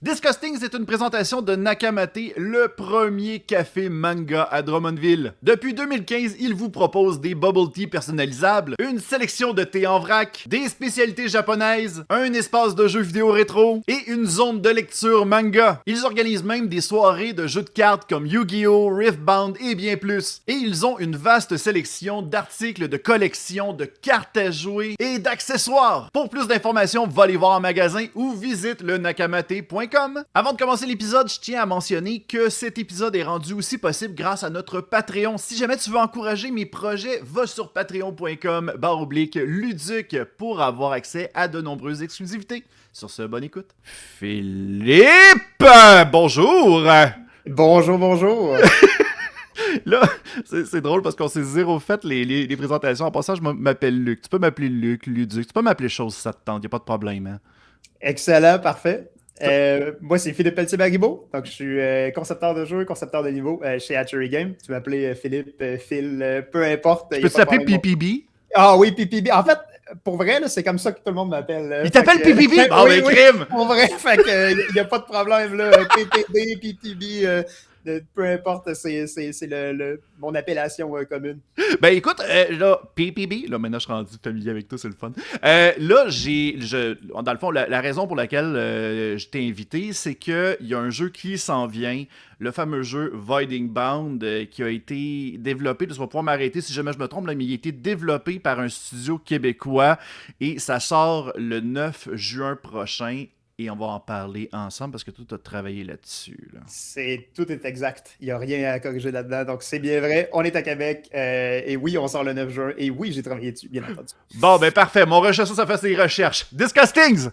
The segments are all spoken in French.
Disgusting, c'est une présentation de Nakamate, le premier café manga à Drummondville. Depuis 2015, il vous propose des bubble tea personnalisables, une sélection de thé en vrac, des spécialités japonaises, un espace de jeux vidéo rétro et une zone de lecture manga. Ils organisent même des soirées de jeux de cartes comme Yu-Gi-Oh!, Riftbound et bien plus. Et ils ont une vaste sélection d'articles de collection, de cartes à jouer et d'accessoires. Pour plus d'informations, va les voir en magasin ou visite le nakamate.com. Avant de commencer l'épisode, je tiens à mentionner que cet épisode est rendu aussi possible grâce à notre Patreon. Si jamais tu veux encourager mes projets, va sur patreon.com/luduc pour avoir accès à de nombreuses exclusivités. Sur ce, bonne écoute. Philippe! Bonjour! Bonjour, bonjour! Là, c'est drôle parce qu'on s'est zéro fait les présentations. En passant, je m'appelle Luc. Tu peux m'appeler Luc, Luduc. Tu peux m'appeler chose si ça te tente. Y a pas de problème, hein? Excellent, parfait. Moi, c'est Philippe Pelletier-Baribeau. Donc, je suis concepteur de jeu, concepteur de niveau chez Hatchery Game. Tu peux m'appeler Philippe, Phil, peu importe. Tu peux t'appeler PPB? Ah oui, PPB. En fait, pour vrai, là, c'est comme ça que tout le monde m'appelle. Il t'appelle PPB? Ah oui, crime! Pour vrai, fait que il n'y a pas de problème, là. PPB, PPB, peu importe, c'est mon appellation commune. Ben écoute, là, PPB, là maintenant je suis rendu familier avec toi, c'est le fun. Là, dans le fond, la raison pour laquelle je t'ai invité, c'est qu'il y a un jeu qui s'en vient, le fameux jeu Voiding Bound, qui a été développé, tu vas pouvoir m'arrêter si jamais je me trompe, là, mais il a été développé par un studio québécois et ça sort le 9 juin prochain. Et on va en parler ensemble parce que tout a travaillé là-dessus. Là. Tout est exact. Il n'y a rien à corriger là-dedans. Donc, c'est bien vrai. On est à Québec. Et oui, on sort le 9 juin. Et oui, j'ai travaillé dessus, bien entendu. Bon, ben parfait. Mon recherche, ça fait ses recherches. Disgustings!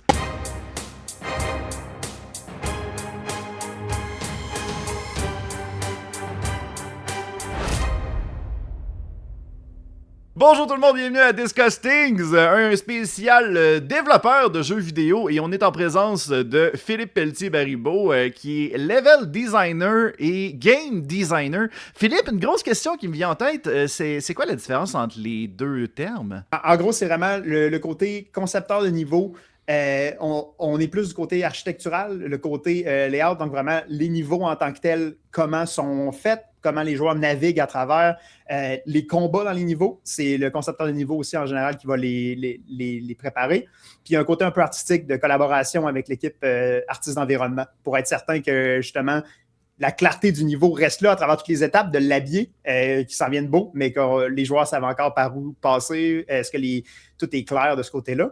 Bonjour tout le monde, bienvenue à Disgustings, un spécial développeur de jeux vidéo et on est en présence de Philippe Pelletier-Baribeau qui est level designer et game designer. Philippe, une grosse question qui me vient en tête, c'est quoi la différence entre les deux termes? En gros, c'est vraiment le côté concepteur de niveau. On est plus du côté architectural, le côté layout, donc vraiment les niveaux en tant que tels, comment sont faits, comment les joueurs naviguent à travers les combats dans les niveaux. C'est le concepteur de niveau aussi en général qui va les préparer. Puis il y a un côté un peu artistique de collaboration avec l'équipe artiste d'environnement pour être certain que justement la clarté du niveau reste là à travers toutes les étapes, de l'habiller, qui s'en viennent beau, mais que les joueurs savent encore par où passer. Est-ce que tout est clair de ce côté-là?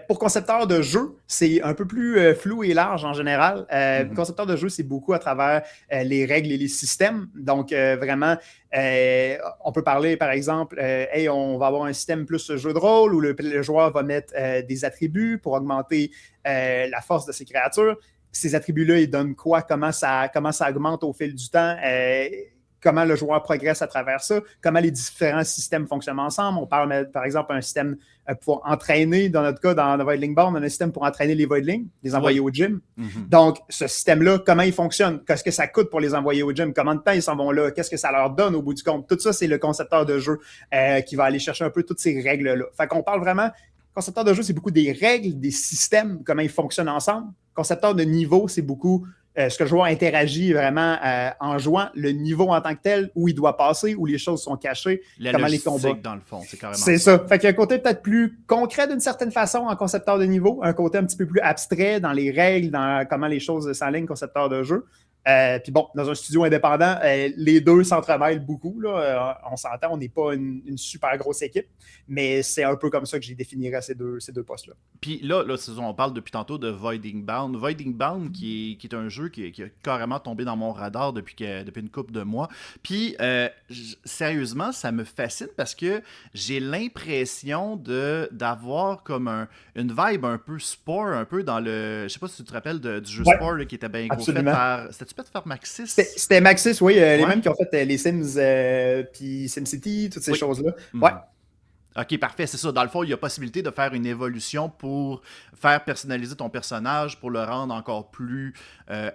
Pour concepteur de jeu, c'est un peu plus flou et large en général. Concepteur de jeu, c'est beaucoup à travers les règles et les systèmes. Donc, vraiment, on peut parler, par exemple, on va avoir un système plus jeu de rôle où le joueur va mettre des attributs pour augmenter la force de ses créatures. Ces attributs-là, ils donnent quoi? Comment ça augmente au fil du temps? Comment le joueur progresse à travers ça, comment les différents systèmes fonctionnent ensemble. On parle, par exemple, d'un système pour entraîner, dans notre cas, dans Voidling Bound, on a un système pour entraîner les Voidlings, les envoyer au gym. Donc, ce système-là, comment il fonctionne? Qu'est-ce que ça coûte pour les envoyer au gym? Comment de temps ils s'en vont là? Qu'est-ce que ça leur donne au bout du compte? Tout ça, c'est le concepteur de jeu qui va aller chercher un peu toutes ces règles-là. Fait qu'on parle vraiment... Concepteur de jeu, c'est beaucoup des règles, des systèmes, comment ils fonctionnent ensemble. Concepteur de niveau, c'est beaucoup... ce que le joueur interagit vraiment en jouant, le niveau en tant que tel, où il doit passer, où les choses sont cachées, comment les combats. Dans le fond, c'est carrément c'est ça. Fait qu'il y a un côté peut-être plus concret d'une certaine façon en concepteur de niveau, un côté un petit peu plus abstrait dans les règles, dans comment les choses s'alignent, concepteur de jeu. Puis bon, dans un studio indépendant, les deux s'entremêlent beaucoup. Là. On s'entend, on n'est pas une super grosse équipe, mais c'est un peu comme ça que j'ai définirais ces deux postes-là. Puis là, on parle depuis tantôt de Voiding Bound. Voiding Bound, qui est un jeu qui a carrément tombé dans mon radar depuis une couple de mois. Puis, sérieusement, ça me fascine parce que j'ai l'impression d'avoir comme une vibe un peu sport, un peu dans le... Je sais pas si tu te rappelles du jeu sport là, qui était bien gros fait par... C'était-tu fait par Maxis? C'était Maxis, oui. Les mêmes qui ont fait les Sims, puis SimCity, toutes ces choses-là. Ouais. Ok, parfait, c'est ça. Dans le fond, il y a possibilité de faire une évolution pour faire personnaliser ton personnage, pour le rendre encore plus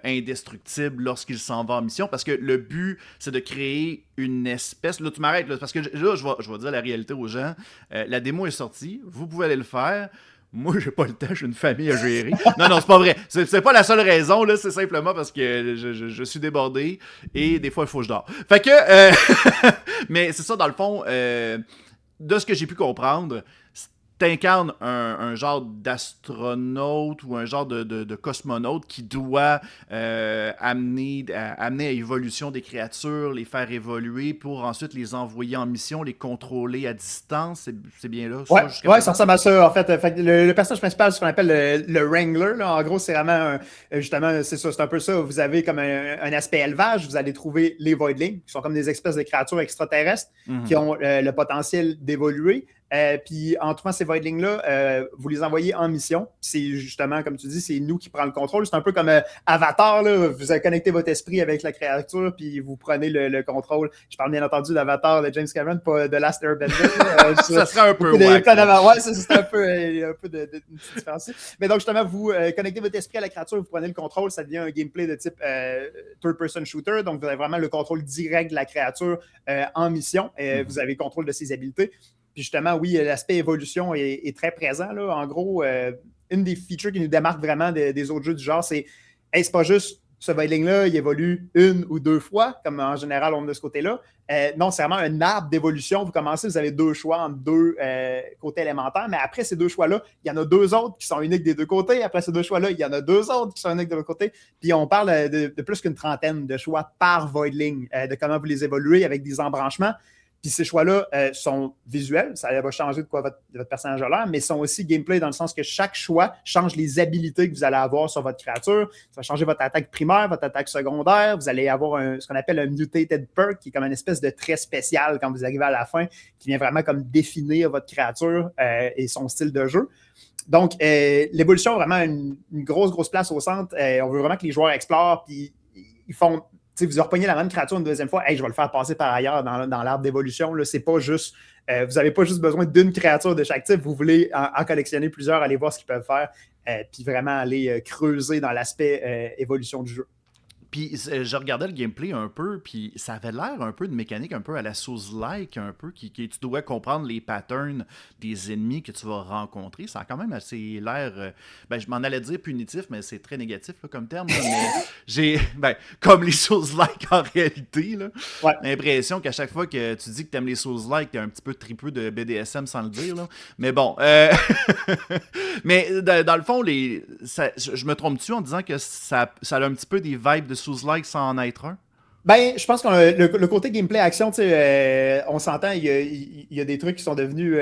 indestructible lorsqu'il s'en va en mission. Parce que le but, c'est de créer une espèce... Là, tu m'arrêtes, là, parce que là, je vais dire la réalité aux gens. La démo est sortie, vous pouvez aller le faire. Moi, j'ai pas le temps, j'ai une famille à gérer. Non, non, c'est pas vrai. C'est pas la seule raison, là. C'est simplement parce que je suis débordé et des fois, il faut que je dors. Fait que, mais c'est ça, dans le fond, de ce que j'ai pu comprendre, t'incarnes un genre d'astronaute ou un genre de cosmonaute qui doit amener à l'évolution des créatures, les faire évoluer pour ensuite les envoyer en mission, les contrôler à distance. C'est bien là? Ouais, Ça, ça ressemble à ça, en fait. Fait que le personnage principal, c'est ce qu'on appelle le Wrangler. Là. En gros, c'est vraiment, justement, c'est ça, c'est un peu ça. Vous avez comme un aspect élevage. Vous allez trouver les Voidlings, qui sont comme des espèces de créatures extraterrestres qui ont le potentiel d'évoluer. Puis en trouvant ces Voidlings-là, vous les envoyez en mission. C'est justement, comme tu dis, c'est nous qui prenons le contrôle. C'est un peu comme Avatar, là. Vous avez connecté votre esprit avec la créature, puis vous prenez le contrôle. Je parle bien entendu d'Avatar de James Cameron, pas de Last Airbender. Ça serait un peu wack. Ouais, c'est un peu une petite différence. Mais donc, justement, vous connectez votre esprit à la créature, vous prenez le contrôle, ça devient un gameplay de type third-person shooter. Donc, vous avez vraiment le contrôle direct de la créature en mission. Vous avez le contrôle de ses habiletés. Puis justement, oui, l'aspect évolution est très présent. Là. En gros, une des features qui nous démarque vraiment des autres jeux du genre, c'est c'est pas juste ce Voidling-là, il évolue une ou deux fois, comme en général on a de ce côté-là. Non, c'est vraiment un arbre d'évolution. Vous commencez, vous avez deux choix entre deux côtés élémentaires, mais après ces deux choix-là, il y en a deux autres qui sont uniques des deux côtés. Après ces deux choix-là, il y en a deux autres qui sont uniques de l'autre côté. Puis on parle de plus qu'une trentaine de choix par Voidling, de comment vous les évoluez avec des embranchements. Puis ces choix-là sont visuels, ça va changer de quoi votre personnage a l'air, mais sont aussi gameplay dans le sens que chaque choix change les habilités que vous allez avoir sur votre créature. Ça va changer votre attaque primaire, votre attaque secondaire. Vous allez avoir ce qu'on appelle un mutated perk, qui est comme une espèce de trait spécial quand vous arrivez à la fin, qui vient vraiment comme définir votre créature et son style de jeu. Donc, l'évolution a vraiment une grosse place au centre. On veut vraiment que les joueurs explorent, puis ils font... T'sais, vous repognez la même créature une deuxième fois, hey, je vais le faire passer par ailleurs dans l'arbre d'évolution. Là, c'est pas juste, vous n'avez pas juste besoin d'une créature de chaque type, vous voulez en collectionner plusieurs, aller voir ce qu'ils peuvent faire, puis vraiment aller creuser dans l'aspect évolution du jeu. Puis je regardais le gameplay un peu, puis ça avait l'air un peu de mécanique un peu à la Souls-like, un peu, qui tu dois comprendre les patterns des ennemis que tu vas rencontrer. Ça a quand même assez l'air, je m'en allais dire punitif, mais c'est très négatif là, comme terme. Là, mais j'ai, comme les Souls-like en réalité, là, l'impression qu'à chaque fois que tu dis que tu aimes les Souls-like, t'es un petit peu tripeux de BDSM sans le dire. Là. Mais bon, mais dans le fond, je me trompe-tu en disant que ça a un petit peu des vibes de Souls-like sans en être un? Ben, je pense que le côté gameplay action, on s'entend, il y a des trucs qui sont devenus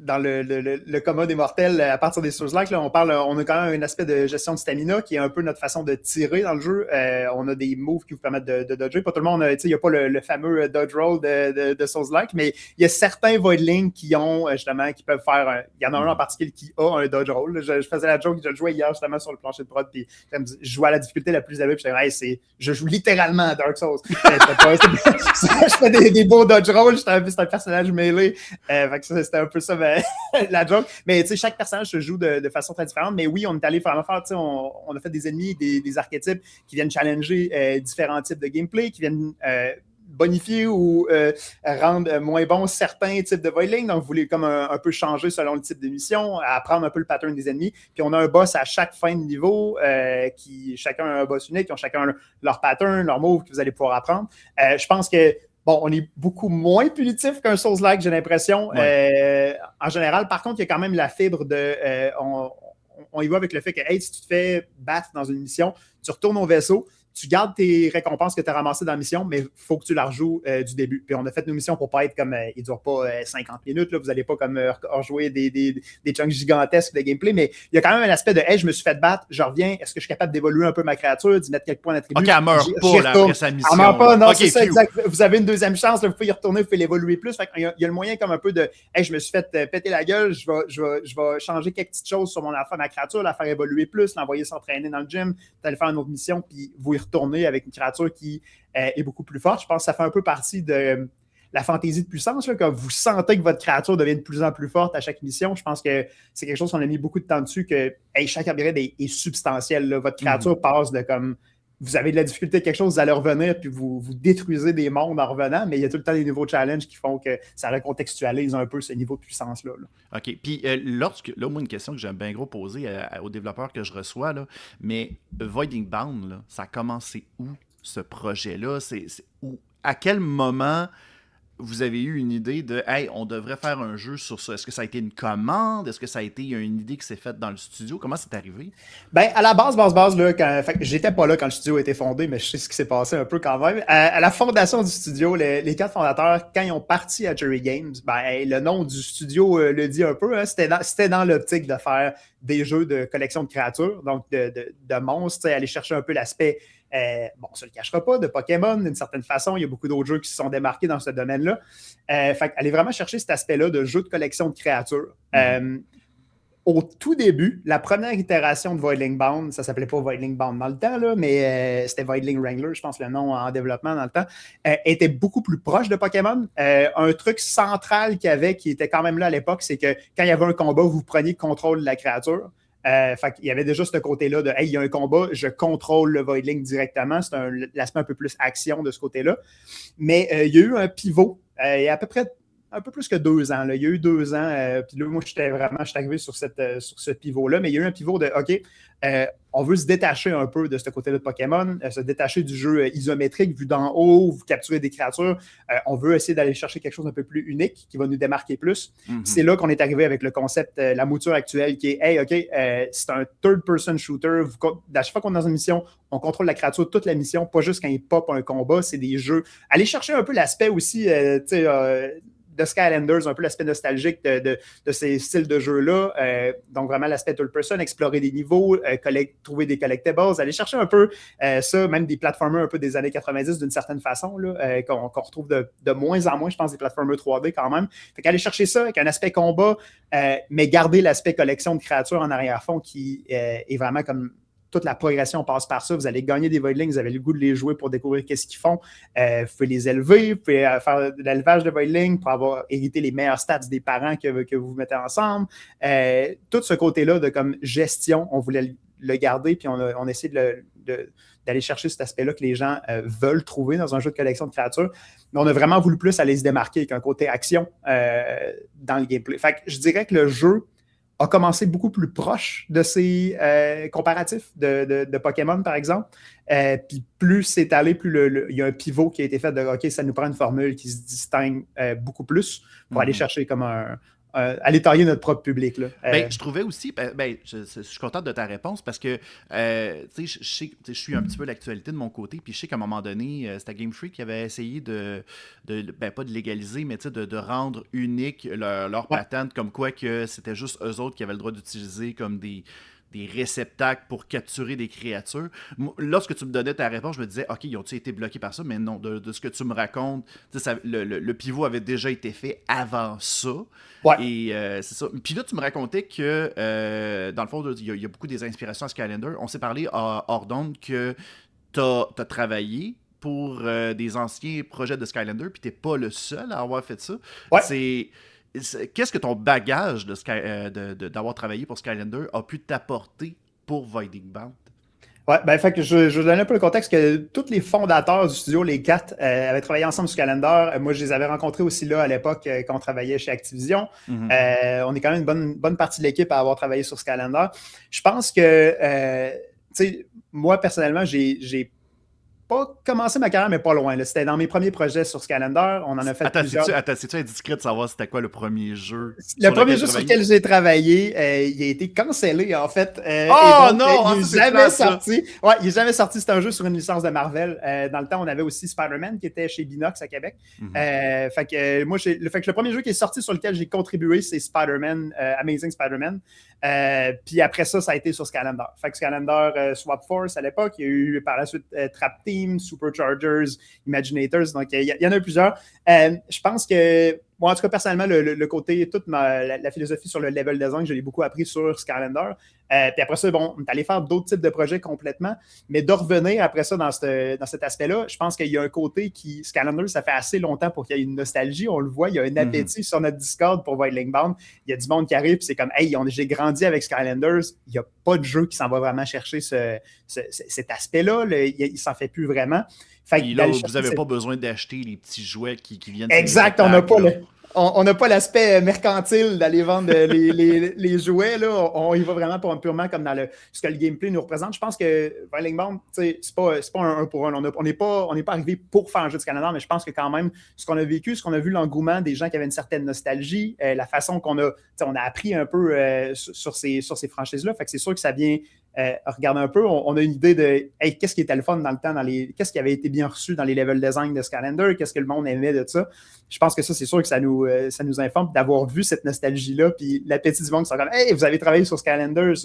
dans le commun des mortels à partir des Souls-like. On a quand même un aspect de gestion de stamina qui est un peu notre façon de tirer dans le jeu. On a des moves qui vous permettent de dodger. Pas tout le monde, il n'y a pas le fameux dodge roll de Souls-like, mais il y a certains Voidlings qui ont justement, qui peuvent faire. Il y en a un en particulier qui a un dodge roll. Je faisais la joke, je le jouais hier justement sur le plancher de prod, puis je jouais à la difficulté la plus élevée, puis je joue littéralement à Dark Souls. Je fais des beaux dodge rolls, c'est un personnage mêlé. C'était un peu ça la joke. Mais chaque personnage se joue de façon très différente. Mais oui, on est allé vraiment faire, on a fait des ennemis, des archétypes qui viennent challenger différents types de gameplay, qui viennent bonifier ou rendre moins bons certains types de Voidling. Donc, vous voulez comme un peu changer selon le type de mission, apprendre un peu le pattern des ennemis. Puis, on a un boss à chaque fin de niveau chacun a un boss unique, qui ont chacun leur pattern, leur move que vous allez pouvoir apprendre. Je pense que on est beaucoup moins punitif qu'un Souls-like, j'ai l'impression. Ouais. En général, par contre, il y a quand même la fibre de... on y va avec le fait que, hey, si tu te fais battre dans une mission, tu retournes au vaisseau, tu gardes tes récompenses que tu as ramassées dans la mission, mais il faut que tu la rejoues du début. Puis on a fait nos missions pour pas être comme... ils ne durent pas 50 minutes, là, vous n'allez pas comme rejouer des chunks gigantesques de gameplay, mais il y a quand même un aspect de « Hey, je me suis fait battre, je reviens, est-ce que je suis capable d'évoluer un peu ma créature, d'y mettre quelques points d'attribut? » OK, elle meurt pas là, après sa mission. Elle meurt pas, non, okay, c'est ça, exact. Vous avez une deuxième chance, là, vous pouvez y retourner, vous pouvez l'évoluer plus. Fait il y a le moyen comme un peu de « Hey, je me suis fait péter la gueule, je vais changer quelques petites choses sur ma créature, la faire évoluer plus, l'envoyer s'entraîner dans le gym, aller faire une autre mission, puis vous y retournez avec une créature qui est beaucoup plus forte. Je pense que ça fait un peu partie de la fantaisie de puissance, là, quand vous sentez que votre créature devient de plus en plus forte à chaque mission. Je pense que c'est quelque chose qu'on a mis beaucoup de temps dessus, que chaque upgrade est substantiel. Là. Votre créature passe de comme vous avez de la difficulté avec quelque chose, vous allez revenir, puis vous détruisez des mondes en revenant, mais il y a tout le temps des nouveaux challenges qui font que ça recontextualise un peu ce niveau de puissance-là. Là. OK. Puis, là, moi, une question que j'aime bien gros poser aux développeurs que je reçois, là, mais Voiding Bound, là, ça a commencé où, ce projet-là? À quel moment vous avez eu une idée de hey, on devrait faire un jeu sur ça? Est-ce que ça a été une commande? Est-ce que ça a été une idée qui s'est faite dans le studio? Comment c'est arrivé? Ben, à la base, là, j'étais pas là quand le studio a été fondé, mais je sais ce qui s'est passé un peu quand même. À la fondation du studio, les 4 fondateurs, quand ils ont parti à Jury Games, ben, le nom du studio le dit un peu, hein, c'était dans l'optique de faire des jeux de collection de créatures, donc de monstres, aller chercher un peu l'aspect. On ne se le cachera pas, de Pokémon, d'une certaine façon. Il y a beaucoup d'autres jeux qui se sont démarqués dans ce domaine-là. Allez vraiment chercher cet aspect-là de jeu de collection de créatures. Au tout début, la première itération de Voidling Bound, ça ne s'appelait pas Voidling Bound dans le temps, là, mais c'était Voidling Wrangler, je pense le nom en développement dans le temps, était beaucoup plus proche de Pokémon. Un truc central qu'il y avait, qui était quand même là à l'époque, c'est que quand il y avait un combat, vous preniez le contrôle de la créature. Il y avait déjà ce côté-là de « Hey, il y a un combat, je contrôle le Voidling directement ». C'est l'aspect un peu plus action de ce côté-là. Mais il y a eu un pivot il y a à peu près un peu plus que 2 ans. Là. Il y a eu 2 ans, puis là, moi, je suis arrivé sur ce pivot-là, mais il y a eu un pivot de OK, on veut se détacher un peu de ce côté-là de Pokémon, se détacher du jeu isométrique, vu d'en haut, vous capturez des créatures. On veut essayer d'aller chercher quelque chose d'un peu plus unique qui va nous démarquer plus. C'est là qu'on est arrivé avec le concept, la mouture actuelle qui est hey, OK, c'est un third-person shooter. À chaque fois qu'on est dans une mission, on contrôle la créature toute la mission, pas juste quand il pop un combat, c'est des jeux. Allez chercher un peu l'aspect aussi, tu sais, de Skylanders, un peu l'aspect nostalgique de ces styles de jeux-là. Donc, vraiment, l'aspect third-person, explorer des niveaux, trouver des collectibles, aller chercher un peu ça, même des platformers un peu des années 90 d'une certaine façon, là, qu'on retrouve de moins en moins, je pense, des platformers 3D quand même. Fait qu'aller chercher ça avec un aspect combat, mais garder l'aspect collection de créatures en arrière-fond qui est vraiment comme toute la progression passe par ça. Vous allez gagner des Voidlings, vous avez le goût de les jouer pour découvrir qu'est-ce qu'ils font. Vous pouvez les élever, vous pouvez faire de l'élevage de Voidlings pour avoir hérité les meilleurs stats des parents que vous mettez ensemble. Tout ce côté-là de comme gestion, on voulait le garder, puis on essaie d'aller chercher cet aspect-là que les gens veulent trouver dans un jeu de collection de créatures. Mais on a vraiment voulu plus aller se démarquer avec un côté action dans le gameplay. Fait que je dirais que le jeu a commencé beaucoup plus proche de ces comparatifs de Pokémon, par exemple. Puis plus c'est allé, plus il y a un pivot qui a été fait de OK, ça nous prend une formule qui se distingue beaucoup plus pour aller chercher comme aller tailler notre propre public. Là. Je trouvais aussi, je suis content de ta réponse parce que je suis un petit peu l'actualité de mon côté, puis je sais qu'à un moment donné, c'était Game Freak qui avait essayé pas de légaliser, mais de rendre unique leur patente, comme quoi que c'était juste eux autres qui avaient le droit d'utiliser comme des réceptacles pour capturer des créatures. Lorsque tu me donnais ta réponse, je me disais, OK, ils ont-ils été bloqués par ça? Mais non, de ce que tu me racontes, le pivot avait déjà été fait avant ça. Ouais. Et c'est ça. Puis là, tu me racontais que, dans le fond, il y a beaucoup des inspirations à Skylander. On s'est parlé hors d'onde que tu as travaillé pour des anciens projets de Skylander, puis tu n'es pas le seul à avoir fait ça. Ouais. Qu'est-ce que ton bagage d'avoir travaillé pour Skylander a pu t'apporter pour Voiding Bound? Ouais, fait que je donne un peu le contexte que tous les fondateurs du studio, les 4, avaient travaillé ensemble sur Skylander. Moi, je les avais rencontrés aussi là à l'époque quand on travaillait chez Activision. On est quand même une bonne partie de l'équipe à avoir travaillé sur Skylander. Je pense que, tu sais, moi, personnellement, j'ai pas commencé ma carrière, mais pas loin. Là. C'était dans mes premiers projets sur Skylander. On en a fait plusieurs. C'est-tu indiscret de savoir c'était quoi le premier jeu? Le premier jeu sur lequel j'ai travaillé, il a été cancellé, en fait. Non! Il n'est jamais sorti. Ouais, il n'est jamais sorti. C'était un jeu sur une licence de Marvel. Dans le temps, on avait aussi Spider-Man qui était chez Binox à Québec. Fait que le premier jeu qui est sorti sur lequel j'ai contribué, c'est Spider-Man, Amazing Spider-Man. Puis après ça a été sur Skylander. Fait que Skylander Swap Force à l'époque, il y a eu par la suite Trap Team, Superchargers, Imaginators, donc il y en a plusieurs. Je pense que moi, en tout cas, personnellement, le côté, toute la philosophie sur le level design, je l'ai beaucoup appris sur Skylander. Puis après ça, bon, on est allé faire d'autres types de projets complètement, mais de revenir après ça dans cet aspect-là, je pense qu'il y a un côté qui, Skylander, ça fait assez longtemps pour qu'il y ait une nostalgie, on le voit, il y a un appétit sur notre Discord pour Voidling Bound, il y a du monde qui arrive, puis c'est comme, hey, j'ai grandi avec Skylanders, il n'y a pas de jeu qui s'en va vraiment chercher cet aspect-là, il s'en fait plus vraiment. Fait que là, vous n'avez pas besoin d'acheter les petits jouets qui viennent. Exact, on n'a pas l'aspect mercantile d'aller vendre les jouets. Là. On y va vraiment purement comme dans ce que le gameplay nous représente. Je pense que Voidling Bound, c'est pas un 1 pour 1. On n'est pas arrivé pour faire un jeu de Skylander, mais je pense que quand même, ce qu'on a vécu, ce qu'on a vu, l'engouement des gens qui avaient une certaine nostalgie, la façon qu'on a appris un peu sur ces franchises-là. Fait que c'est sûr que ça vient regarder un peu. On a une idée de qu'est-ce qui était le fun dans le temps, qu'est-ce qui avait été bien reçu dans les level design de Skylander, qu'est-ce que le monde aimait de ça. Je pense que ça, c'est sûr que ça nous informe d'avoir vu cette nostalgie-là. Puis l'appétit du monde qui sont comme hey, vous avez travaillé sur Skylanders,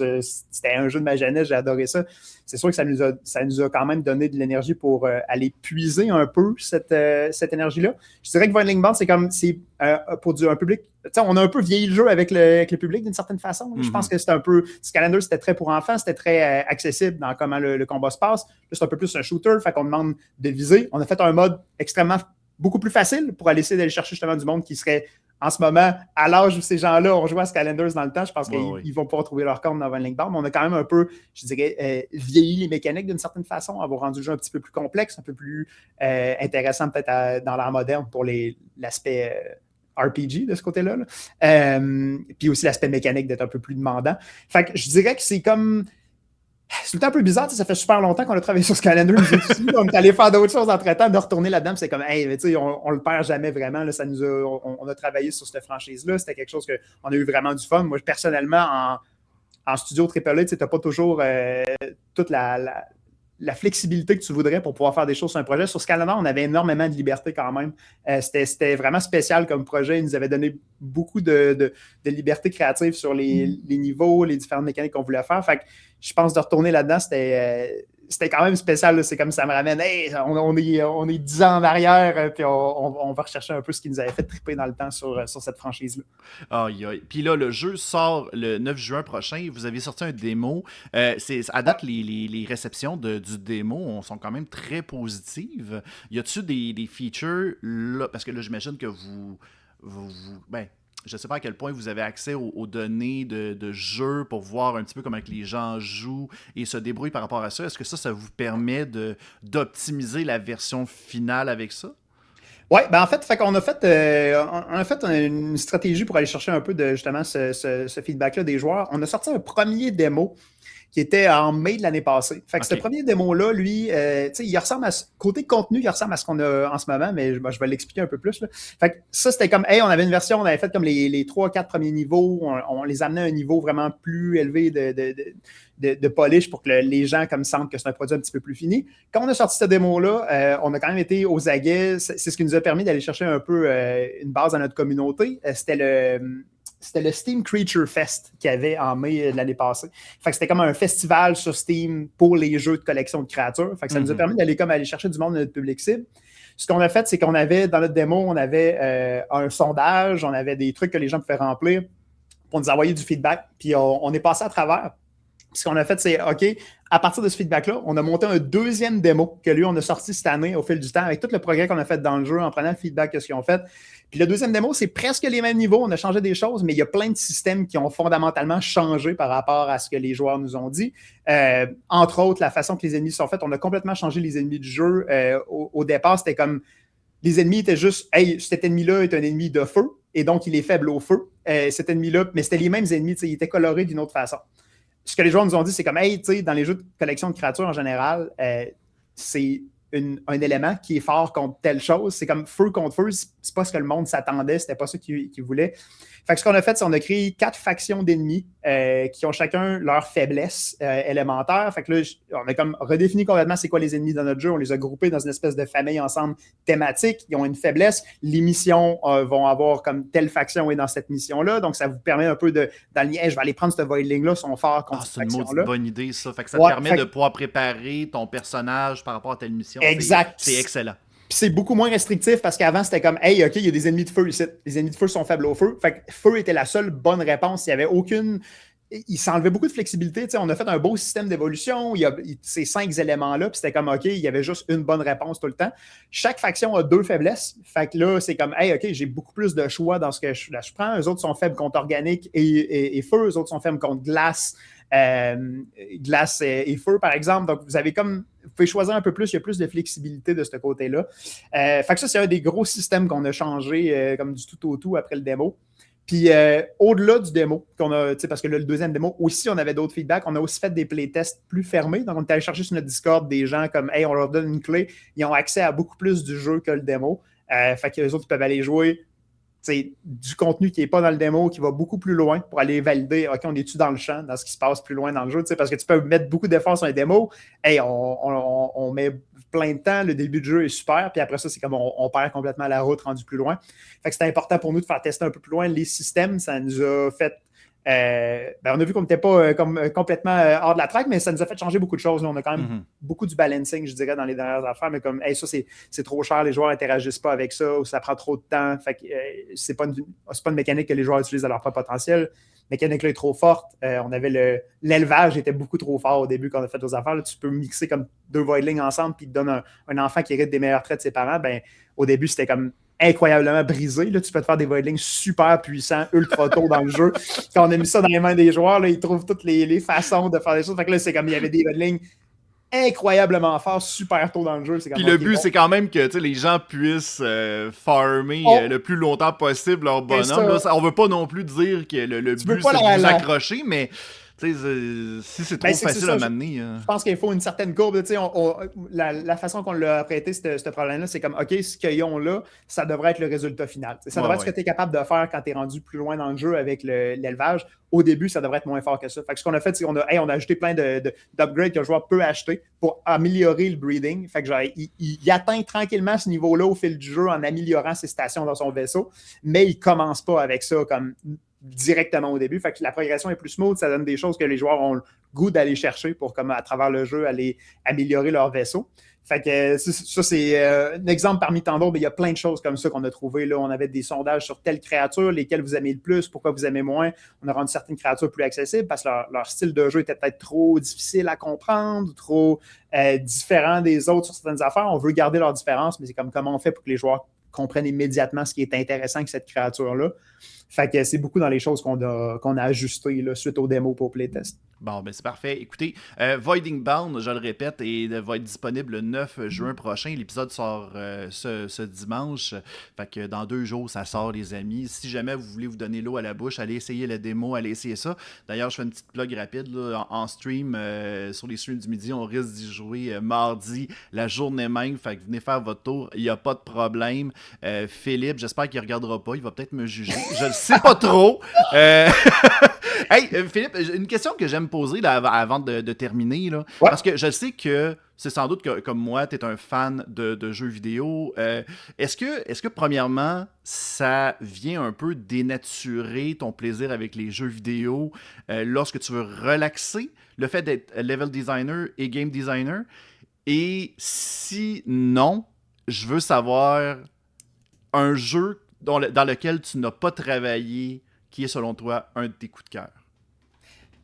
c'était un jeu de ma jeunesse, j'ai adoré ça. C'est sûr que ça nous a quand même donné de l'énergie pour aller puiser un peu cette énergie-là. Je dirais que Voidling Bound, c'est pour un public. On a un peu vieilli le jeu avec le public d'une certaine façon. Je pense que c'était un peu. Skylanders, c'était très pour enfants, c'était très accessible dans comment le combat se passe. Là, c'est un peu plus un shooter, fait qu'on demande de viser. On a fait un mode extrêmement beaucoup plus facile pour aller essayer d'aller chercher justement du monde qui serait en ce moment à l'âge où ces gens-là ont joué à Skylanders dans le temps. Je pense qu'ils vont pouvoir trouver leur compte dans Voidling Bound. Mais on a quand même un peu, je dirais, vieilli les mécaniques d'une certaine façon, avoir rendu le jeu un petit peu plus complexe, un peu plus intéressant peut-être dans l'ère moderne pour l'aspect RPG de ce côté-là. Puis aussi l'aspect mécanique d'être un peu plus demandant. Fait que je dirais que c'est comme. C'est tout le temps un peu bizarre, ça fait super longtemps qu'on a travaillé sur Skylander. On est allé faire d'autres choses entre-temps, de retourner là-dedans, c'est comme, hey, on le perd jamais vraiment. Là, on a travaillé sur cette franchise-là, c'était quelque chose qu'on a eu vraiment du fun. Moi, personnellement, en studio AAA, tu n'as pas toujours toute la flexibilité que tu voudrais pour pouvoir faire des choses sur un projet. Sur Skylander, on avait énormément de liberté quand même. C'était vraiment spécial comme projet. Ils nous avaient donné beaucoup de liberté créative sur les niveaux, les différentes mécaniques qu'on voulait faire. Fait que je pense de retourner là-dedans, c'était quand même spécial. Là. C'est comme ça me ramène. Hey, on est 10 ans en arrière, puis on va rechercher un peu ce qui nous avait fait triper dans le temps sur cette franchise-là. Aïe, aïe. Puis là, le jeu sort le 9 juin prochain. Vous avez sorti un démo. À date, les réceptions du démo sont quand même très positives. Y a-t-il des features là? Parce que là, j'imagine que je ne sais pas à quel point vous avez accès aux données de jeu pour voir un petit peu comment que les gens jouent et se débrouillent par rapport à ça. Est-ce que ça vous permet d'optimiser la version finale avec ça? Oui, en fait, on a fait une stratégie pour aller chercher un peu de justement ce feedback-là des joueurs. On a sorti un premier démo qui était en mai de l'année passée. Fait que ce premier démo-là, lui, il ressemble côté contenu, il ressemble à ce qu'on a en ce moment, mais je vais l'expliquer un peu plus. Là. Fait que ça, c'était comme, hey, on avait une version, on avait fait comme les 3-4 premiers niveaux, on les amenait à un niveau vraiment plus élevé de polish pour que les gens comme sentent que c'est un produit un petit peu plus fini. Quand on a sorti ce démo-là, on a quand même été aux aguets. C'est ce qui nous a permis d'aller chercher un peu une base dans notre communauté. C'était le Steam Creature Fest qu'il y avait en mai de l'année passée. Fait que c'était comme un festival sur Steam pour les jeux de collection de créatures. Fait que ça nous a permis d'aller aller chercher du monde de notre public cible. Ce qu'on a fait, c'est qu'on avait, dans notre démo, on avait un sondage, on avait des trucs que les gens pouvaient remplir pour nous envoyer du feedback. Puis on est passé à travers. Ce qu'on a fait, c'est, OK, à partir de ce feedback-là, on a monté un deuxième démo que lui, on a sorti cette année au fil du temps avec tout le progrès qu'on a fait dans le jeu en prenant le feedback de ce qu'ils ont fait. Puis le deuxième démo, c'est presque les mêmes niveaux. On a changé des choses, mais il y a plein de systèmes qui ont fondamentalement changé par rapport à ce que les joueurs nous ont dit. Entre autres, la façon que les ennemis sont faits. On a complètement changé les ennemis du jeu. Au départ, c'était comme les ennemis étaient juste, hey, cet ennemi-là est un ennemi de feu, et donc il est faible au feu. Cet ennemi-là, mais c'était les mêmes ennemis, ils étaient colorés d'une autre façon. Ce que les joueurs nous ont dit, c'est comme, hey, tu sais, dans les jeux de collection de créatures en général, c'est un élément qui est fort contre telle chose. C'est comme feu contre feu, c'est pas ce que le monde s'attendait, c'était pas ça qu'ils voulaient. Fait que ce qu'on a fait, c'est qu'on a créé 4 factions d'ennemis qui ont chacun leur faiblesse élémentaire. Fait que là, on a comme redéfini complètement c'est quoi les ennemis dans notre jeu. On les a groupés dans une espèce de famille ensemble thématique. Ils ont une faiblesse. Les missions vont avoir comme telle faction est dans cette mission-là. Donc, ça vous permet un peu d'aligner. Hey, je vais aller prendre ce Voidling-là, son fort contre cette faction-là. C'est une bonne idée, ça. Fait que ça te permet de pouvoir préparer ton personnage par rapport à telle mission. Exact. C'est excellent. Puis c'est beaucoup moins restrictif parce qu'avant, c'était comme, hey, OK, il y a des ennemis de feu ici. Les ennemis de feu sont faibles au feu. Fait que feu était la seule bonne réponse. Il n'y avait aucune. Il s'enlevait beaucoup de flexibilité. T'sais, on a fait un beau système d'évolution. Il y a ces 5 éléments-là. Puis c'était comme, OK, il y avait juste une bonne réponse tout le temps. Chaque faction a 2 faiblesses. Fait que là, c'est comme, hey, OK, j'ai beaucoup plus de choix dans ce que je prends. Eux autres sont faibles contre organique et feu. Eux autres sont faibles contre glace. Glace et feu, par exemple. Donc, vous pouvez choisir un peu plus, il y a plus de flexibilité de ce côté-là. Fait que ça, c'est un des gros systèmes qu'on a changé comme du tout au tout après le démo. Puis au-delà du démo, parce que là, le deuxième démo, aussi, on avait d'autres feedbacks. On a aussi fait des playtests plus fermés. Donc, on est allé chercher sur notre Discord des gens comme, hey, on leur donne une clé. Ils ont accès à beaucoup plus du jeu que le démo. Fait que les autres, ils peuvent aller jouer du contenu qui n'est pas dans le démo, qui va beaucoup plus loin pour aller valider, OK, on est-tu dans le champ, dans ce qui se passe plus loin dans le jeu, parce que tu peux mettre beaucoup d'efforts sur un démo, hey, on met plein de temps, le début de jeu est super, puis après ça, c'est comme on perd complètement la route rendu plus loin. Fait que c'était important pour nous de faire tester un peu plus loin les systèmes, ça nous a fait on a vu qu'on n'était pas complètement hors de la track, mais ça nous a fait changer beaucoup de choses. Là, on a quand même beaucoup du balancing, je dirais, dans les dernières affaires, mais comme hey, ça, c'est trop cher, les joueurs n'interagissent pas avec ça, ou ça prend trop de temps. Fait que c'est pas une mécanique que les joueurs utilisent à leur propre potentiel. La mécanique là est trop forte. On avait l'élevage était beaucoup trop fort au début quand on a fait nos affaires. Là, tu peux mixer comme 2 voidlings ensemble puis te donne un enfant qui hérite des meilleurs traits de ses parents. Ben, au début, c'était comme incroyablement brisé. Là, tu peux te faire des voidlings super puissants, ultra tôt dans le jeu. Quand on a mis ça dans les mains des joueurs, là, ils trouvent toutes les façons de faire des choses. Fait que là, c'est comme il y avait des voidlings incroyablement forts, super tôt dans le jeu. Puis le but, c'est quand même que les gens puissent farmer le plus longtemps possible leur bonhomme. Là, on veut pas non plus dire que le but, c'est de vous accrocher, mais si c'est trop facile à m'amener. Je pense qu'il faut une certaine courbe. La façon qu'on l'a prêté, ce problème-là, c'est comme, OK, ce qu'ils ont là, ça devrait être le résultat final. Ça devrait être ce que tu es capable de faire quand tu es rendu plus loin dans le jeu avec l'élevage. Au début, ça devrait être moins fort que ça. Fait que ce qu'on a fait, c'est qu'on a ajouté plein d'upgrades que le joueur peut acheter pour améliorer le breeding. Fait que il atteint tranquillement ce niveau-là au fil du jeu en améliorant ses stations dans son vaisseau, mais il commence pas avec ça comme directement au début. Fait que la progression est plus smooth, ça donne des choses que les joueurs ont le goût d'aller chercher pour, comme à travers le jeu, aller améliorer leur vaisseau. Fait que ça, c'est un exemple parmi tant d'autres, mais il y a plein de choses comme ça qu'on a trouvé. Là, on avait des sondages sur telle créature, lesquelles vous aimez le plus, pourquoi vous aimez moins. On a rendu certaines créatures plus accessibles parce que leur style de jeu était peut-être trop difficile à comprendre, trop différent des autres sur certaines affaires. On veut garder leur différence, mais c'est comme comment on fait pour que les joueurs comprennent immédiatement ce qui est intéressant avec cette créature-là. Fait que c'est beaucoup dans les choses qu'on a ajustées là, suite aux démos pour playtest. Bon, ben c'est parfait. Écoutez, Voiding Bound, je le répète, va être disponible le 9 juin prochain. L'épisode sort ce dimanche. Fait que dans 2 jours, ça sort, les amis. Si jamais vous voulez vous donner l'eau à la bouche, allez essayer la démo, allez essayer ça. D'ailleurs, je fais une petite plug rapide là, en stream. Sur les streams du midi, on risque d'y jouer mardi, la journée même. Fait que venez faire votre tour. Il n'y a pas de problème. Philippe, j'espère qu'il ne regardera pas. Il va peut-être me juger. Je ne sais pas trop. Hey, Philippe, une question que j'aime poser là, avant de terminer, là, parce que je sais que c'est sans doute que, comme moi, tu es un fan de jeux vidéo. Est-ce que, premièrement, ça vient un peu dénaturer ton plaisir avec les jeux vidéo lorsque tu veux relaxer le fait d'être level designer et game designer? Et si non, je veux savoir un jeu dans lequel tu n'as pas travaillé qui est, selon toi, un de tes coups de cœur?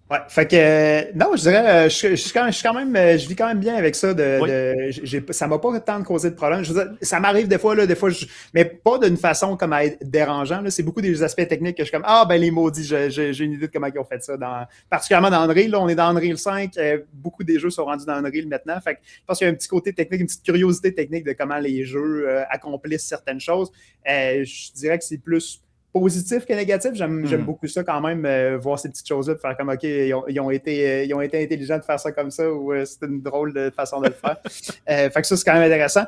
Ouais, fait que non, je dirais, je vis quand même bien avec ça. Ça m'a pas tant causé de problème. Je veux dire, ça m'arrive des fois, mais pas d'une façon comme à être dérangeant. Là. C'est beaucoup des aspects techniques que je suis comme les maudits, j'ai une idée de comment ils ont fait ça. Particulièrement dans Unreal, là, on est dans Unreal 5. Beaucoup des jeux sont rendus dans Unreal maintenant. Fait que je pense qu'il y a un petit côté technique, une petite curiosité technique de comment les jeux accomplissent certaines choses. Je dirais que c'est plus positif que négatif. J'aime beaucoup ça quand même, voir ces petites choses-là, de faire comme, OK, ils ont été intelligents de faire ça comme ça, ou c'est une drôle de façon de le faire. Fait que ça, c'est quand même intéressant.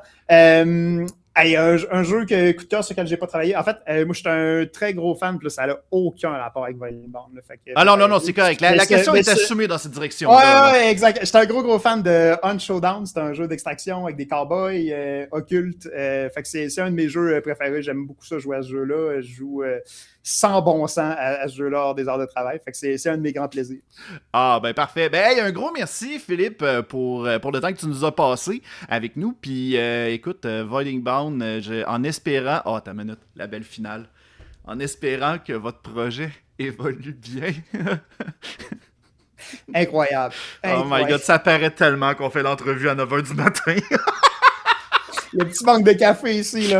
Un jeu coup de cœur sur lequel j'ai pas travaillé. En fait, moi, je suis un très gros fan, puis là, ça n'a aucun rapport avec Voiding Bound. Non, c'est correct. La question est assumée dans cette direction. Ouais, exact. J'étais un gros fan de Hunt Showdown. C'est un jeu d'extraction avec des cowboys occultes. Fait que c'est un de mes jeux préférés. J'aime beaucoup ça, jouer à ce jeu-là. Je joue sans bon sens à ce jeu-là hors des heures de travail. Fait que c'est un de mes grands plaisirs. Ah, ben parfait. Ben, hey, un gros merci, Philippe, pour le temps que tu nous as passé avec nous. Puis, écoute, Voiding Bound, en espérant... Oh, t'as une minute, la belle finale. En espérant que votre projet évolue bien. Incroyable. Oh my God, ça paraît tellement qu'on fait l'entrevue à 9h du matin. Le petit manque de café ici, là.